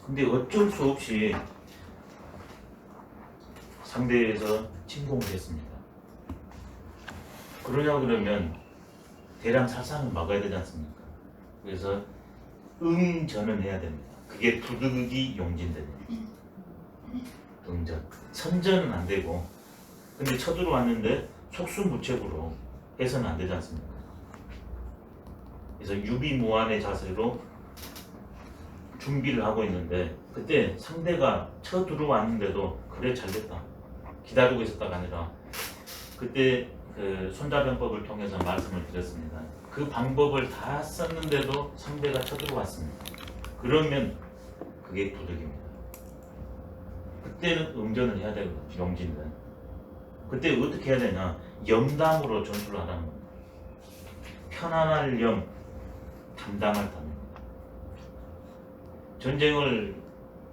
근데 어쩔 수 없이 상대에서 침공을 했습니다. 그러냐 그러면 대량 살상을 막아야 되지 않습니까? 그래서 응전은 해야 됩니다. 그게 부득이 용진됩니다. 응전. 선전은 안 되고, 근데 쳐들어왔는데 속수무책으로 해서는 안 되지 않습니까? 그래서 유비무환의 자세로 준비를 하고 있는데, 그때 상대가 쳐들어왔는데도 그래 잘됐다 기다리고 있었다가 아니라, 그때 그 손자병법을 통해서 말씀을 드렸습니다. 그 방법을 다 썼는데도 상대가 쳐들어왔습니다. 그러면 그게 부득입니다. 그때는 응전을 해야 되거든요. 용진은. 그때 어떻게 해야 되냐? 염담으로 전투를 하라는 겁니다. 편안할 염, 담담할 담입니다. 전쟁을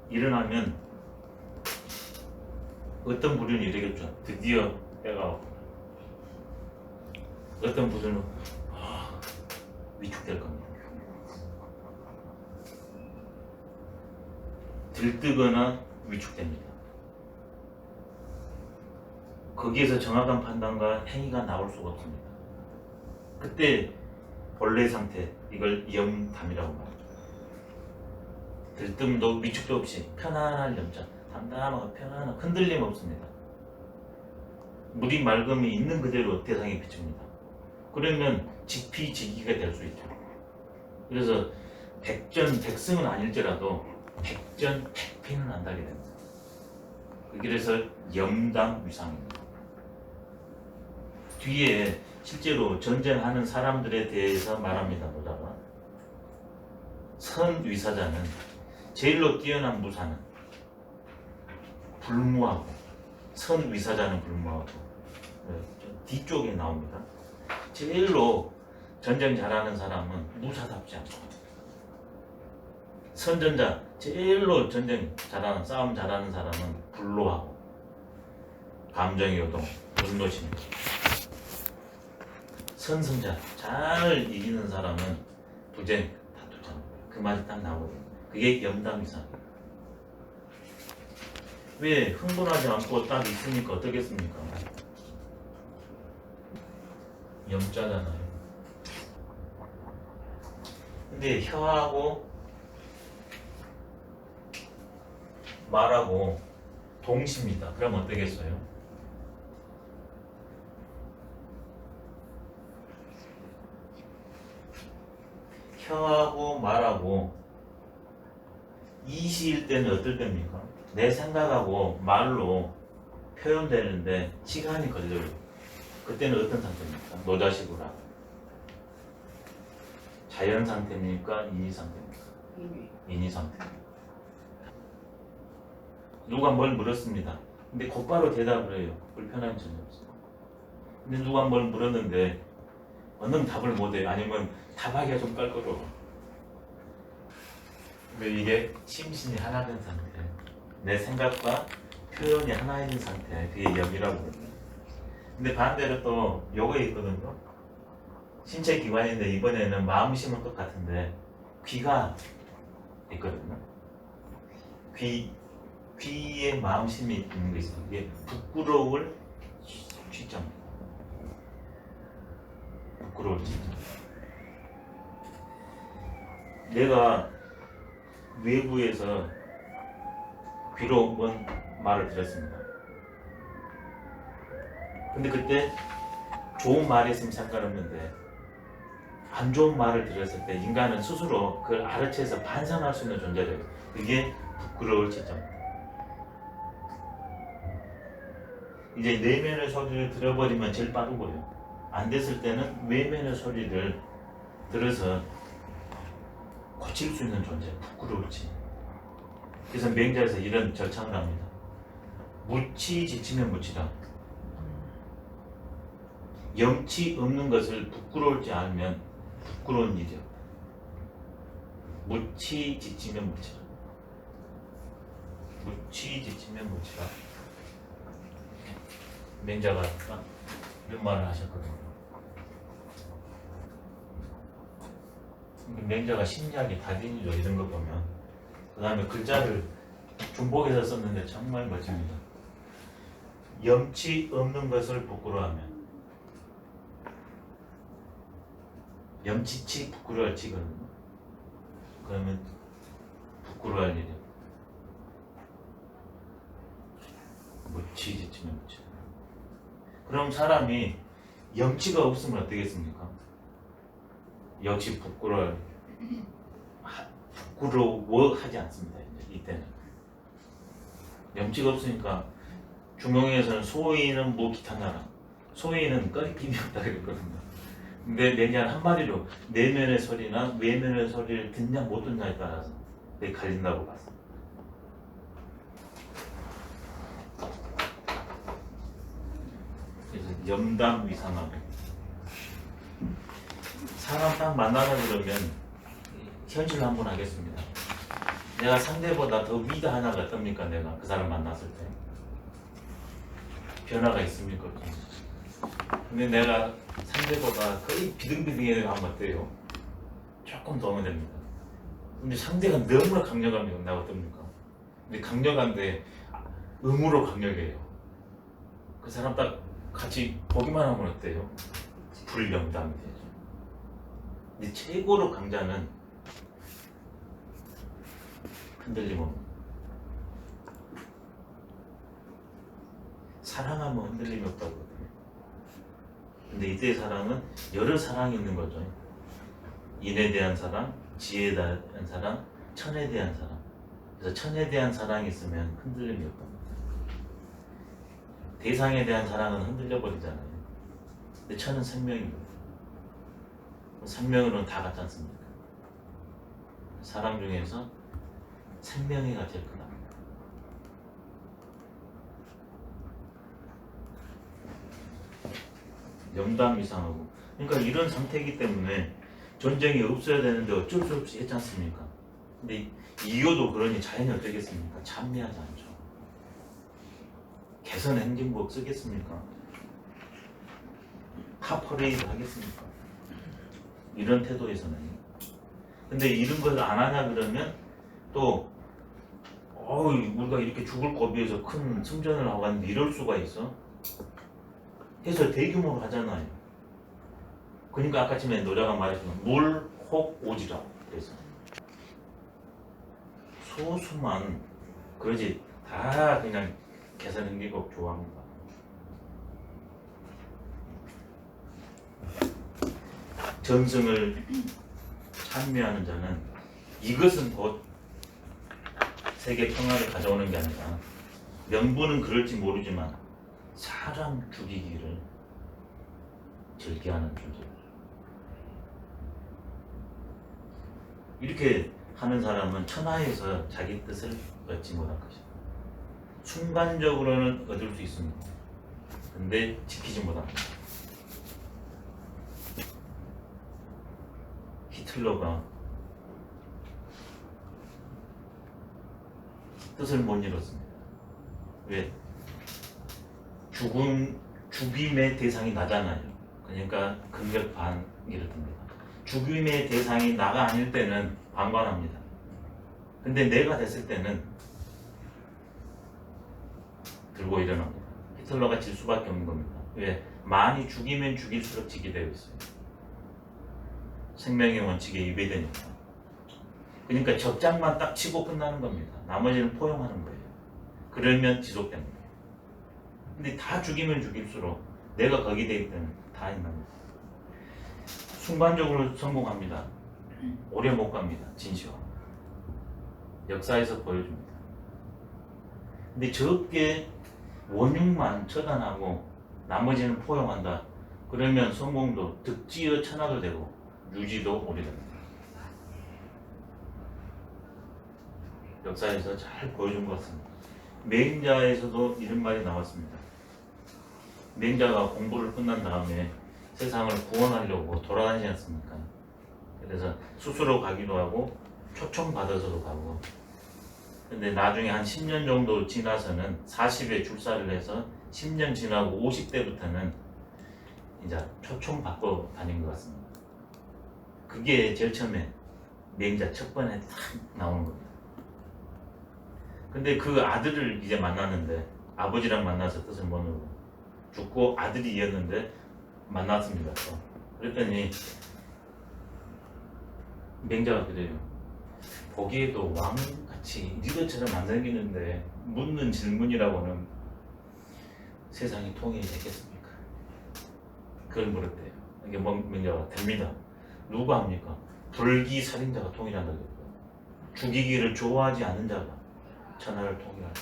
일어나면 어떤 부류는 이러겠죠. 드디어 때가 왔구나. 어떤 부류는 위축될 겁니다. 들뜨거나 위축됩니다. 거기에서 정확한 판단과 행위가 나올 수가 없습니다. 그때 본래 상태, 이걸 염담이라고 말합니다. 들뜸도 위축도 없이 편안할 염자, 담담하고 편안하고 흔들림 없습니다. 물이 맑음이 있는 그대로 대상에 비춥니다. 그러면 직피직이가 될 수 있죠. 그래서 백전백승은 아닐지라도 백전백패는 안다게 됩니다. 그래서 염담위상입니다. 뒤에 실제로 전쟁하는 사람들에 대해서 말합니다. 보다가 선위사자는 제일로 뛰어난 무사는 불무하고, 선위사자는 불무하고, 뒤쪽에 나옵니다. 제일로 전쟁 잘하는 사람은 무사답지 않고, 선전자 제일로 전쟁 잘하는, 싸움 잘하는 사람은 불로하고, 감정의 요동, 분노심입니다. 선승자 잘 이기는 사람은 부쟁, 다투잖아요. 그 말이 딱 나오거든요. 그게 염담이상이에요. 왜 흥분하지 않고 딱 있으니까 어떻겠습니까? 염자잖아요. 근데 혀하고 말하고 동시입니다. 그럼 어떻겠어요? 혀하고 말하고 이시일 때는 어떨 때입니까? 내 생각하고 말로 표현되는데 시간이 걸려요. 그때는 어떤 상태입니까? 노자식으로 자연 상태입니까? 인위 상태입니까? 인위 상태입니다. 누가 뭘 물었습니다. 근데 곧바로 대답을 해요. 불편함이 전혀 없어요. 근데 누가 뭘 물었는데 얼른 답을 못해요. 아니면 답하기가 좀 껄끄러워. 근데 이게 심신이 하나 된 상태, 내 생각과 표현이 하나인 상태, 그게 염이라고 그러거든요. 근데 반대로 또 요거 있거든요. 신체 기관인데 이번에는 마음심은 똑같은데 귀가 있거든요. 귀에 마음심이 있는 게 있어요. 이게 부끄러울 취점. 부끄러울 취점. 내가 외부에서 귀로 뭔 말을 들었습니다. 근데 그때 좋은 말이 있으면 상관없는데 안 좋은 말을 들었을 때 인간은 스스로 그걸 알아채서 반성할 수 있는 존재예요. 그게 부끄러울 지점입니다. 이제 내면의 소리를 들어버리면 제일 빠르고요. 안 됐을 때는 외면의 소리를 들어서 고칠 수 있는 존재, 부끄러울지. 그래서 맹자에서 이런 절창을 합니다. 무치 지치면 무치라. 염치 없는 것을 부끄러울지 알면 부끄러운 일이요. 무치 지치면 무치라. 무치 지치면 무치라. 맹자가 이런 말을 하셨거든요. 맹자가 심리학의 달인이죠. 이런 거 보면 그 다음에 글자를 중복해서 썼는데 정말 멋집니다. 염치 없는 것을 부끄러워하면, 염치치 부끄러워할 치거든요. 그러면 부끄러워할 일이요. 뭐 치지치면 치. 그럼 사람이 염치가 없으면 어떻겠습니까? 역시 부끄러워하지 않습니다. 이제 이때는 염치가 없으니까 중용에서는 소위는 뭐 기타 나라, 소위는 꺼리낌이 없다 그랬거든요. 근데 내년 한마디로 내면의 소리나 외면의 소리를 듣냐 못 듣냐에 따라서 그게 갈린다고 봤습니다. 그래서 염담위상하고 사람 딱 만나다 그러면 현실로 한번 하겠습니다. 내가 상대보다 더 위다 하나가 뜹니까? 내가 그 사람 만났을 때 변화가 있습니까? 근데 내가 상대보다 거의 비등비등해 하면 어때요? 조금 더 오면 됩니다. 근데 상대가 너무나 강력하면 내가 어떻습니까? 근데 강력한데 음으로 강력해요. 그 사람 딱 같이 보기만 하면 어때요? 불명담이 되죠. 근데 최고로 강자는 흔들림 없는, 사랑하면 흔들림이 없다고 그러거든요. 근데 이때의 사랑은 여러 사랑이 있는 거죠. 인에 대한 사랑, 지혜에 대한 사랑, 천에 대한 사랑. 그래서 천에 대한 사랑이 있으면 흔들림이 없답니다. 대상에 대한 사랑은 흔들려 버리잖아요. 근데 천은 생명이고, 생명으로는 다 같지 않습니까? 사람 중에서 생명이가 제일 크다. 염담이상하고. 그러니까 이런 상태이기 때문에 전쟁이 없어야 되는데 어쩔 수 없이 했지 않습니까? 근데 이효도 그러니 자연이 어떻겠습니까? 찬미하지 않죠. 개선 행진곡 쓰겠습니까? 팝퍼레이드 하겠습니까? 이런 태도에서는. 근데 이런 걸 안 하냐 그러면 또 우리가 이렇게 죽을 고비에서 큰 승전을 하고 갔는데 이럴 수가 있어? 해서 대규모로 하잖아요. 그러니까 아까 전에 노자가 말했지만 물, 혹, 오지라. 그래서 소수만 그러지 다 그냥 개선 행진곡 좋아합니다. 전승을 찬미하는 자는 이것은 곧 세계 평화를 가져오는 게 아니라, 명분은 그럴지 모르지만 사람 죽이기를 즐겨하는 존재. 이렇게 하는 사람은 천하에서 자기 뜻을 얻지 못할 것이다. 순간적으로는 얻을 수 있습니다. 근데 지키지 못합니다. 히틀러가 뜻을 못 이뤘습니다. 왜? 죽임의 대상이 나잖아요. 그러니까 근력 반기를 듭니다. 죽임의 대상이 나가 아닐 때는 방관합니다. 근데 내가 됐을 때는 들고 일어납니다. 히틀러가 질 수밖에 없는 겁니다. 왜? 많이 죽이면 죽일수록 지게 되어 있어요. 생명의 원칙에 위배되니까. 그러니까 적장만 딱 치고 끝나는 겁니다. 나머지는 포용하는 거예요. 그러면 지속됩니다. 근데 다 죽이면 죽일수록 내가 거기 되기 때문에 다 있는 순간적으로 성공합니다. 오래 못 갑니다. 진시황. 역사에서 보여줍니다. 근데 적게 원흉만 처단하고 나머지는 포용한다. 그러면 성공도 득지어 천하도 되고 유지도 오래됩니다. 역사에서 잘 보여준 것 같습니다. 맹자에서도 이런 말이 나왔습니다. 맹자가 공부를 끝난 다음에 세상을 구원하려고 돌아다니지 않습니까? 그래서 스스로 가기도 하고 초청받아서도 가고. 근데 나중에 한 10년 정도 지나서는 40에 출사를 해서 10년 지나고 50대부터는 이제 초청받고 다닌 것 같습니다. 그게 제일 처음에 맹자 첫 번에 딱 나오는 겁니다. 근데 그 아들을 이제 만났는데 아버지랑 만나서 뜻을 모르고 죽고 아들이 이었는데 만났습니다. 또. 그랬더니 맹자가 그래요. 보기에도 왕같이 리더처럼 안 생기는데 묻는 질문이라고는 세상이 통일이 되겠습니까? 그걸 물었대요. 이게 맹자가 됩니다. 누가 합니까? 불기 살인자가 통일한다고 했고 죽이기를 좋아하지 않는 자가 천하를 통일하지.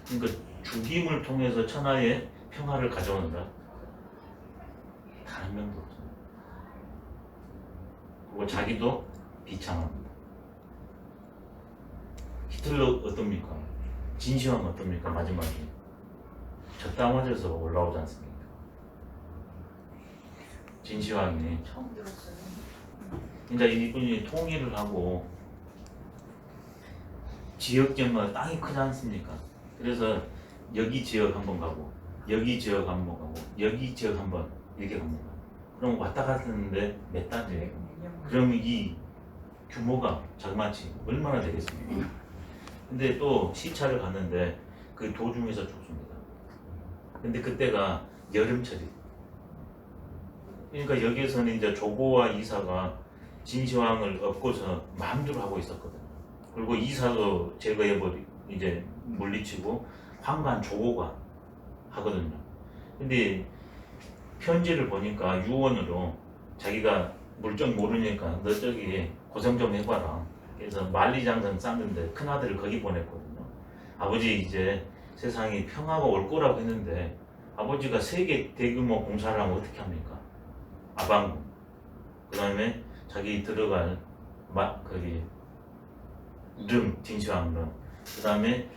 그러니까 죽임을 통해서 천하에 평화를 가져온다. 단 한 명도 없어요. 그리고 자기도 비참합니다. 히틀러 어떻습니까? 진시황 어떻습니까? 마지막에 젖다 맞아서 올라오지 않습니까? 진시황이 처음 들었어요. 그러니까 이분이 통일을 하고 지역적마다 땅이 크지 않습니까? 그래서 여기 지역 한번 가고 여기 지역 한번 가고 여기 지역 한번 이렇게 갑니다. 그럼 왔다 갔는데 몇 달이에요? 그러면 이 규모가 자그마치 얼마나 되겠습니까? 근데 또 시차를 갔는데 그 도중에서 죽습니다. 근데 그때가 여름철이. 그러니까 여기에서는 이제 조고와 이사가 진시황을 업고서 마음대로 하고 있었거든요. 그리고 이사도 제거해버리 이제 물리치고 황관 조고가 하거든요. 근데 편지를 보니까 유언으로 자기가 물정 모르니까 너 저기 고생 좀 해봐라. 그래서 만리장성 쌌는데 큰아들을 거기 보냈거든요. 아버지 이제 세상이 평화가 올 거라고 했는데 아버지가 세계 대규모 공사를 하면 어떻게 합니까? 아방궁. 그 다음에 자기 들어갈 거기 진시황릉. 그 다음에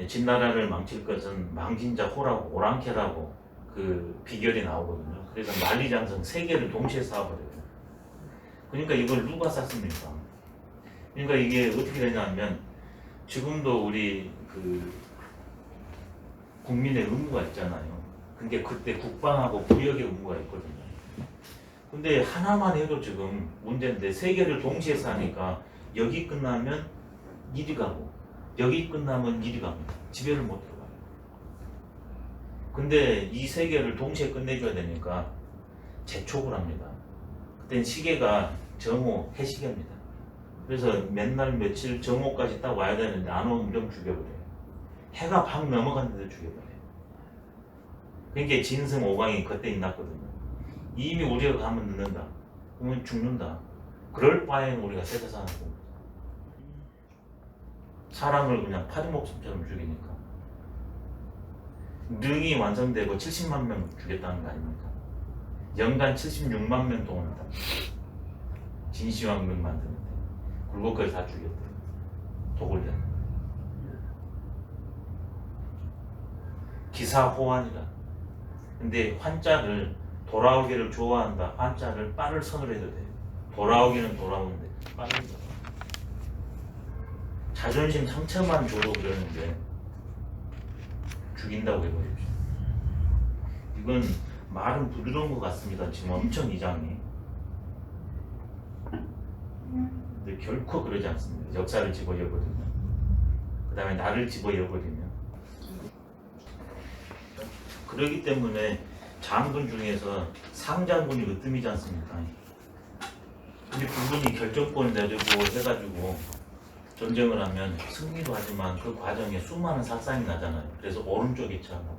진나라를 망칠 것은 망신자 호라고 오랑캐라고 그 비결이 나오거든요. 그래서 만리장성 세 개를 동시에 쌓아버려요. 그러니까 이걸 누가 쌌습니까? 그러니까 이게 어떻게 되냐면 지금도 우리 그 국민의 의무가 있잖아요. 그게 그때 국방하고 부역의 의무가 있거든요. 근데 하나만 해도 지금 문제인데 세 개를 동시에 쌓으니까 여기 끝나면 이리 가고 여기 끝나면 이리 갑니다. 집에를 못 들어가요. 근데 이 세 개를 동시에 끝내줘야 되니까 재촉을 합니다. 그땐 시계가 정오 해시계입니다. 그래서 맨날 며칠 정오까지 딱 와야 되는데 안 오면 무조건 죽여버려요. 해가 방 넘어갔는데 죽여버려요. 그러니까 진승 5강이 그때 있났거든요. 이미 우리가 가면 늦는다. 그러면 죽는다. 그럴 바에는 우리가 세대사는 사람을 그냥 파리 목숨처럼 죽이니까 능이 완성되고 70만 명 죽였다는 거 아닙니까? 연간 76만 명 동원한다. 진시황릉 만드는데 굴곡까지 다 죽였대. 도굴련. 기사호환이라. 근데 환자를 돌아오기를 좋아한다. 환자를 빠를 선으로 해도 돼요. 돌아오기는 돌아오는데 빠를 선. 자존심 상처만 줘도 그러는데 죽인다고 해버리죠. 이건 말은 부드러운 것 같습니다. 지금 엄청 이장이. 근데 결코 그러지 않습니다. 역사를 집어여버리면, 그 다음에 나를 집어여버리면. 그러기 때문에 장군 중에서 상장군이 으뜸이지 않습니까? 근데 그분이 결정권을 내리고 해가지고 전쟁을 하면 승리도 하지만 그 과정에 수많은 살상이 나잖아요. 그래서 오른쪽에 처합니다.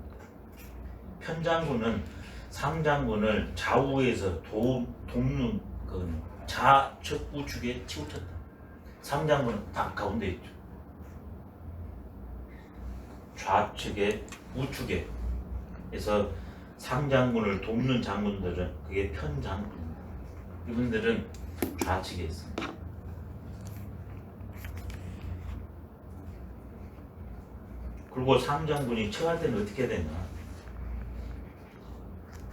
편장군은 상장군을 좌우에서 돕는 그 좌측 우측에 치우쳤다. 상장군은 딱 가운데 있죠. 좌측에 우측에 그래서 상장군을 돕는 장군들은 그게 편장군입니다. 이분들은 좌측에 있습니다. 그리고 상장군이 처할 때는 어떻게 되냐?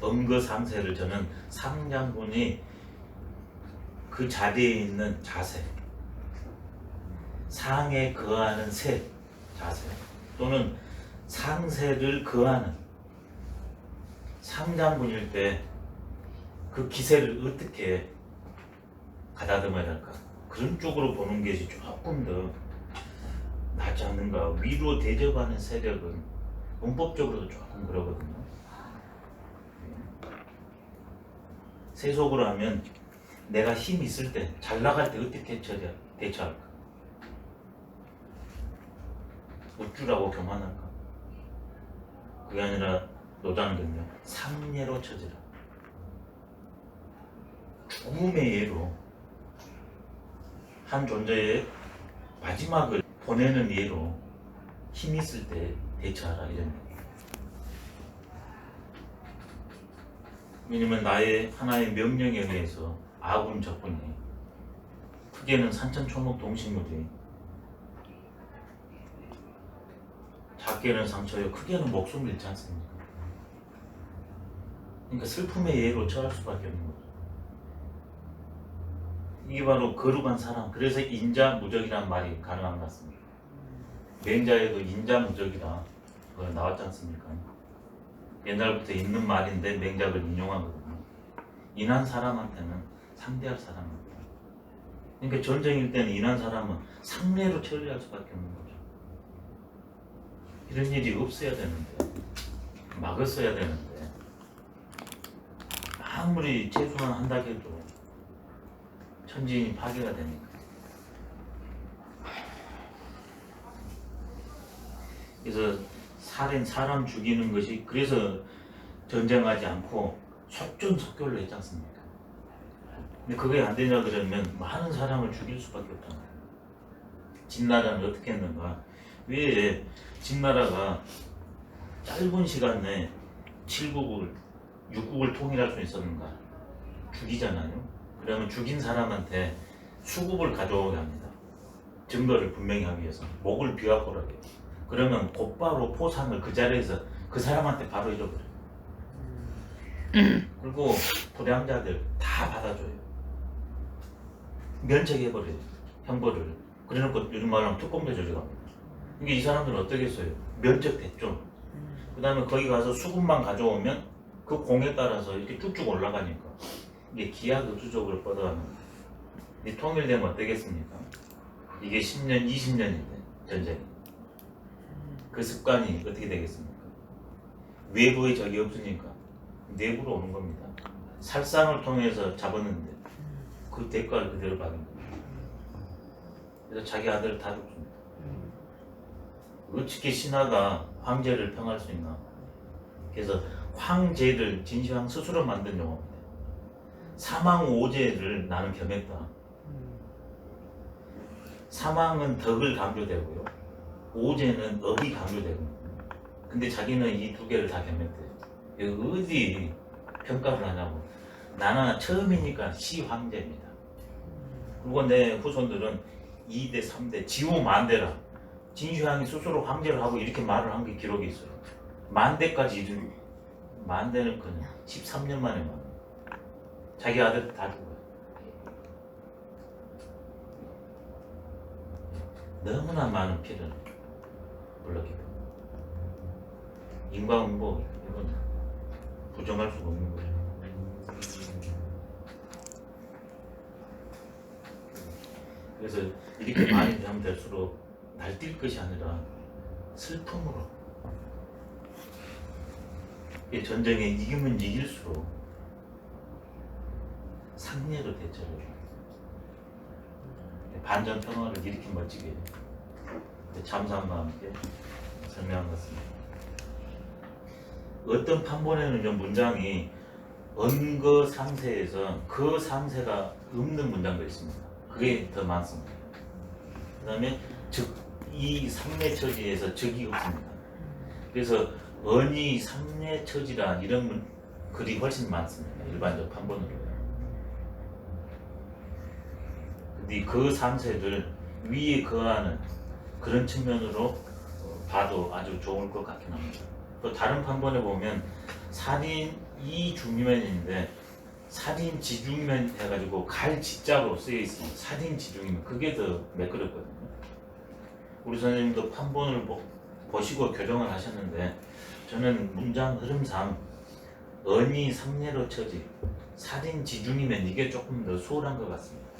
엄거상세를 저는 상장군이 그 자리에 있는 자세, 상에 거하는 세 자세 또는 상세를 거하는 상장군일 때 그 기세를 어떻게 가다듬어야 할까? 그런 쪽으로 보는 것이 조금 더 낫지 않는가. 위로 대접하는 세력은 문법적으로도 조금 그러거든요. 세속으로 하면 내가 힘 있을 때, 잘 나갈 때 어떻게 대처할까? 우쭐하고 교만할까? 그게 아니라 노장은요, 상례로 처지라. 죽음의 예로 한 존재의 마지막을 보내는 예로 힘 있을 때 대처하라, 이런 거예요. 왜냐면 나의 하나의 명령에 의해서 아군 적군이, 크게는 산천초목 동식물이, 작게는 상처요, 크게는 목숨을 잃지 않습니까? 그러니까 슬픔의 예로 처할 수밖에 없는 거죠. 이게 바로 거룩한 사람, 그래서 인자무적이라는 말이 가능한 것 같습니다. 맹자에도 인자무적이라 나왔지 않습니까? 옛날부터 있는 말인데 맹작을 인용하거든요. 인한 사람한테는 상대할 사람입니다. 그러니까 전쟁일 때는 인한 사람은 상례로 처리할 수밖에 없는 거죠. 이런 일이 없어야 되는데, 막았어야 되는데, 아무리 최소한 한다고 해도 천지인이 파괴가 되니까. 그래서 살인, 사람 죽이는 것이, 그래서 전쟁하지 않고 속전속결로 했지 않습니까? 근데 그게 안 되냐 그러면 많은 사람을 죽일 수밖에 없잖아요. 진나라는 어떻게 했는가? 왜 진나라가 짧은 시간 내에 7국을, 6국을 통일할 수 있었는가? 죽이잖아요. 그러면 죽인 사람한테 수급을 가져오게 합니다. 증거를 분명히 하기 위해서. 목을 비워보라고. 그러면 곧바로 포상을 그 자리에서 그 사람한테 바로 잃어버려요. 그리고 불량자들 다 받아줘요. 면책해버려요. 형벌을. 그래놓고 요즘 말하면 특공대 조직합니다. 이게 이 사람들은 어떻게 했어요? 면책됐죠. 그 다음에 거기 가서 수급만 가져오면 그 공에 따라서 이렇게 쭉쭉 올라가니까 이게 기하급수적으로 뻗어갑니다. 이 통일되면 어떻겠습니까? 이게 10년, 20년인데 전쟁이. 그 습관이 어떻게 되겠습니까? 외부의 적이 없으니까 내부로 오는 겁니다. 살상을 통해서 잡았는데 그 대가를 그대로 받은 겁니다. 그래서 자기 아들을 다 죽습니다. 어떻게 신하가 황제를 평할 수 있나? 그래서 황제를 진시황 스스로 만든 용어입니다. 사망오제를 나는 겸했다. 사망은 덕을 강조되고요, 오제는 업이 강조되고. 근데 자기는 이 두 개를 다 겸했대요. 어디 평가를 하냐고. 나는 처음이니까 시황제입니다. 그리고 내 후손들은 2대, 3대, 지우 만대라. 진시황이 스스로 황제를 하고 이렇게 말을 한 게 기록이 있어요. 만대까지 이른, 만대는 그냥 13년 만에 만. 자기 아들 다 죽어요. 너무나 많은 피를 흘렸기 때문에. 인과응보, 이건 부정할 수가 없는 거죠. 그래서 이렇게 많이 되면 될수록 날뛸 것이 아니라 슬픔으로, 이 전쟁에 이기면 이길수록 상례로 대처를 해요. 반전 평화를 이렇게 멋지게 잠수함과 함께 설명한 것 같습니다. 어떤 판본에는 문장이 언거 상세에서 그 상세가 없는 문장도 있습니다. 그게 더 많습니다. 그 다음에 이 상례처지에서 적이 없습니다. 그래서 언이 상례처지라 이런 글이 훨씬 많습니다. 일반적 판본으로요. 근데 그 상세를 위에 거하는 그런 측면으로 봐도 아주 좋을 것 같긴 합니다. 또 다른 판본에 보면 살인 이중면인데 살인 지중면 해가지고 갈지자로 쓰여 있습니다. 살인 지중면, 그게 더 매끄럽거든요. 우리 선생님도 판본을 보시고 교정을 하셨는데 저는 문장 흐름상 언이 상례로 처지, 살인 지중이면 이게 조금 더 수월한 것 같습니다.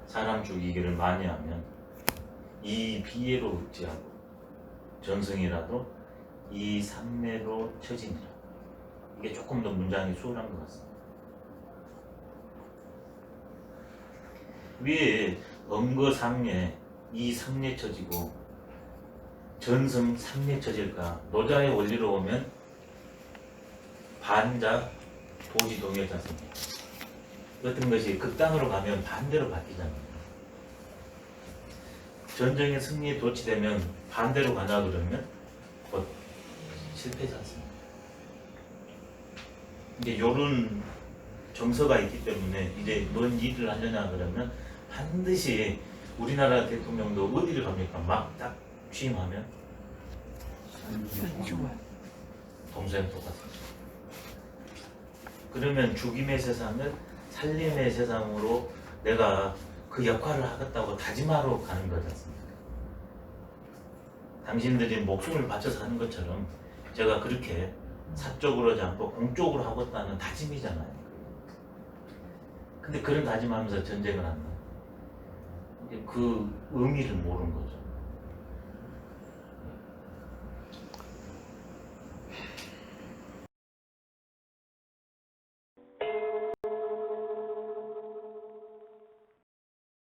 사람 죽이기를 만회하면 이 비애로 억제하고 전승이라도 이 상례로 처지니라. 이게 조금 더 문장이 수월한 것 같습니다. 위에 엄거상례 이 상례 처지고 전승 상례 처질까? 노자의 원리로 보면 반자 도지 동일지 않습니까? 어떤 것이 극단으로 가면 반대로 바뀌잖아요. 전쟁의 승리에 도취되면 반대로 가냐 그러면 곧 실패지 않습니다. 이제 요런 정서가 있기 때문에 이제 뭔 일을 하려냐 그러면 반드시 우리나라 대통령도 어디를 갑니까? 막 딱 취임하면 동서양 똑같습니다. 그러면 죽임의 세상을 살림의 세상으로 내가 그 역할을 하겠다고 다짐하러 가는 거지 않습니까? 당신들이 목숨을 바쳐서 하는 것처럼 제가 그렇게 사적으로 하지 않고 공적으로 하겠다는 다짐이잖아요. 근데 그런 다짐하면서 전쟁을 한다. 그 의미를 모르는 거죠.